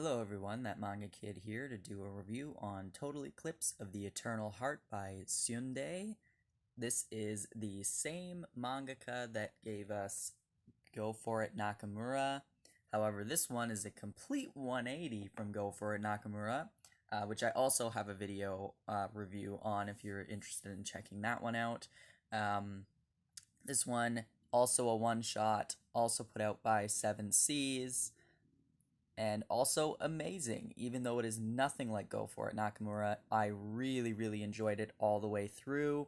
Hello everyone, that Manga Kid here to do a review on Total Eclipse of the Eternal Heart by Syundei. This is the same mangaka that gave us Go For It Nakamura. However, this one is a complete 180 from Go For It Nakamura, which I also have a video review on if you're interested in checking that one out. This one, also a one-shot, also put out by SevenSeas. And also amazing, even though it is nothing like Go For It Nakamura. I really enjoyed it all the way through.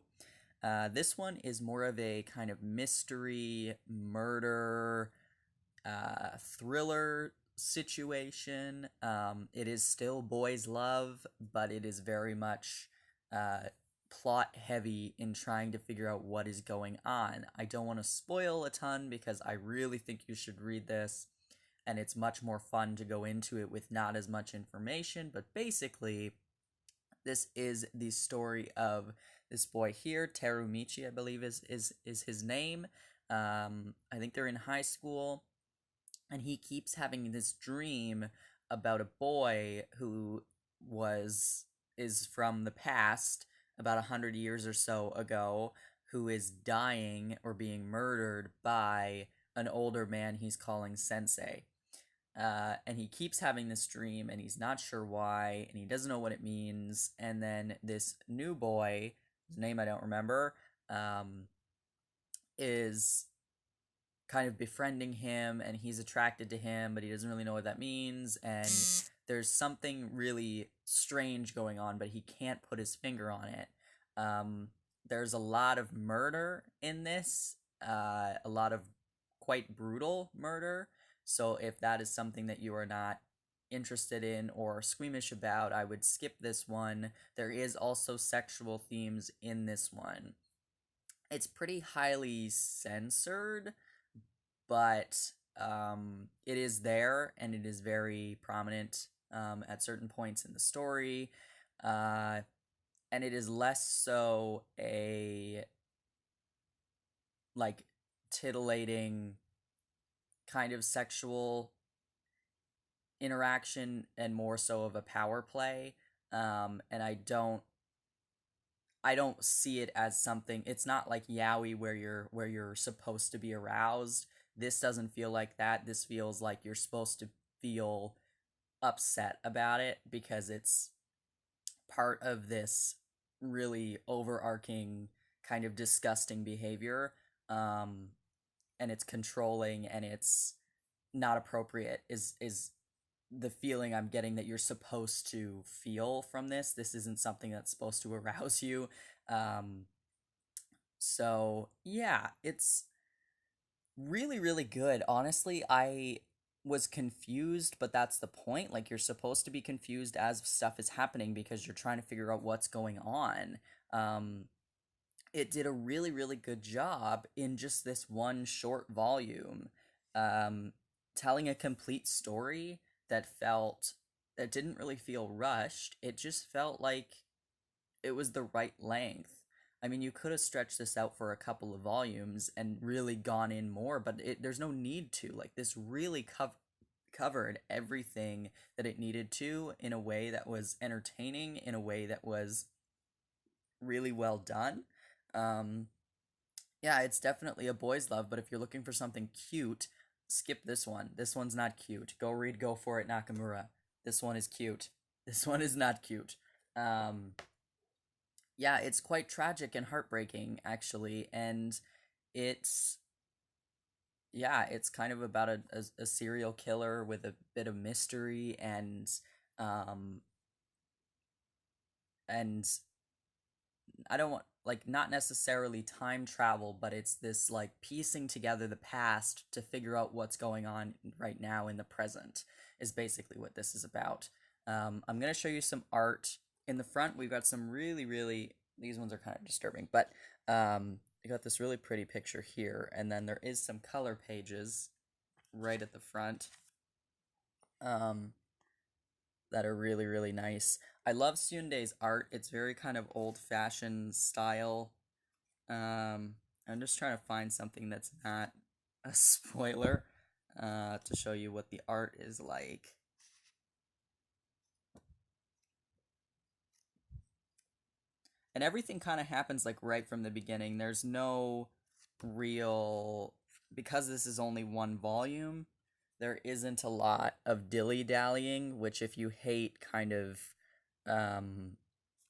This one is more of a kind of mystery, murder, thriller situation. It is still boys' love, but it is very much plot heavy in trying to figure out what is going on. I don't want to spoil a ton because I really think you should read this. And it's much more fun to go into it with not as much information, but basically, this is the story of this boy here, Terumichi, I believe is his name. I think they're in high school, and he keeps having this dream about a boy who is from the past, about 100 years or so ago, who is dying or being murdered by an older man he's calling Sensei. And he keeps having this dream, and he's not sure why, and he doesn't know what it means. And then this new boy, whose name I don't remember, is kind of befriending him, and he's attracted to him, but he doesn't really know what that means. And there's something really strange going on, but he can't put his finger on it. There's a lot of murder in this, a lot of quite brutal murder. So if that is something that you are not interested in or squeamish about, I would skip this one. There is also sexual themes in this one. It's pretty highly censored, but it is there, and it is very prominent at certain points in the story. And it is less so a like titillating kind of sexual interaction and more so of a power play. And I don't see it as something. It's not like yaoi where you're supposed to be aroused. This doesn't feel like that. This feels like you're supposed to feel upset about it because it's part of this really overarching kind of disgusting behavior. And it's controlling and it's not appropriate is the feeling I'm getting that you're supposed to feel from this. This isn't something that's supposed to arouse you. So yeah, it's really good. Honestly, I was confused, but that's the point. Like, you're supposed to be confused as stuff is happening because you're trying to figure out what's going on. It did a really good job in just this one short volume, telling a complete story that didn't really feel rushed. It just felt like it was the right length. I mean, you could have stretched this out for a couple of volumes and really gone in more, but there's no need to. Like, this really covered everything that it needed to in a way that was entertaining, in a way that was really well done. Yeah, it's definitely a boy's love, but if you're looking for something cute, skip this one. This one's not cute. Go read Go For It Nakamura. This one is cute. This one is not cute. Yeah, it's quite tragic and heartbreaking, actually, and it's it's kind of about a serial killer with a bit of mystery and I don't want, like, not necessarily time travel, but it's this, like, piecing together the past to figure out what's going on right now in the present is basically what this is about. I'm going to show you some art. In the front, we've got some really, these ones are kind of disturbing, but we got this really pretty picture here, and then there is some color pages right at the front that are really nice. I love Syundei's art. It's very kind of old-fashioned style. I'm just trying to find something that's not a spoiler to show you what the art is like. And everything kind of happens like right from the beginning. There's no real, because this is only one volume, there isn't a lot of dilly dallying, which if you hate kind of um,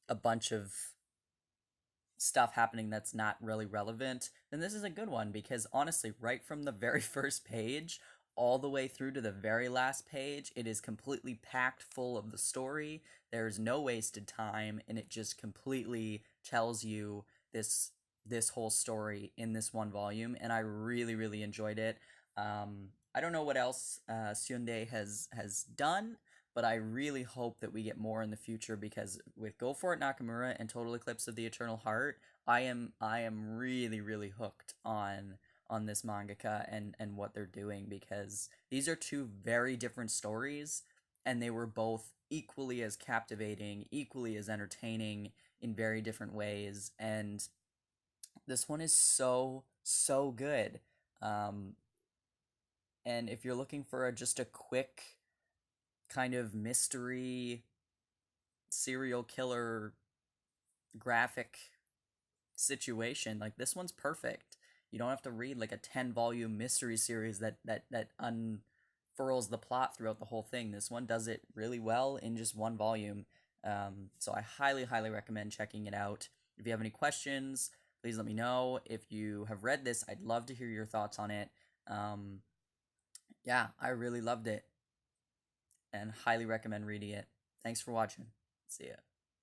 a bunch of stuff happening that's not really relevant, then this is a good one because honestly, right from the very first page all the way through to the very last page, it is completely packed full of the story. There is no wasted time, and it just completely tells you this whole story in this one volume, and I really really enjoyed it. I don't know what else Syundei has done, but I really hope that we get more in the future because with Go For It Nakamura and Total Eclipse of the Eternal Heart, I am really really hooked on this mangaka and what they're doing because these are two very different stories and they were both equally as captivating, equally as entertaining in very different ways, and this one is so good. Um, and if you're looking for just a quick kind of mystery serial killer graphic situation, like this one's perfect. You don't have to read like a 10 volume mystery series that unfurls the plot throughout the whole thing. This one does it really well in just one volume. So I highly recommend checking it out. If you have any questions, please let me know. If you have read this, I'd love to hear your thoughts on it. um, yeah, I really loved it and highly recommend reading it. Thanks for watching. See ya.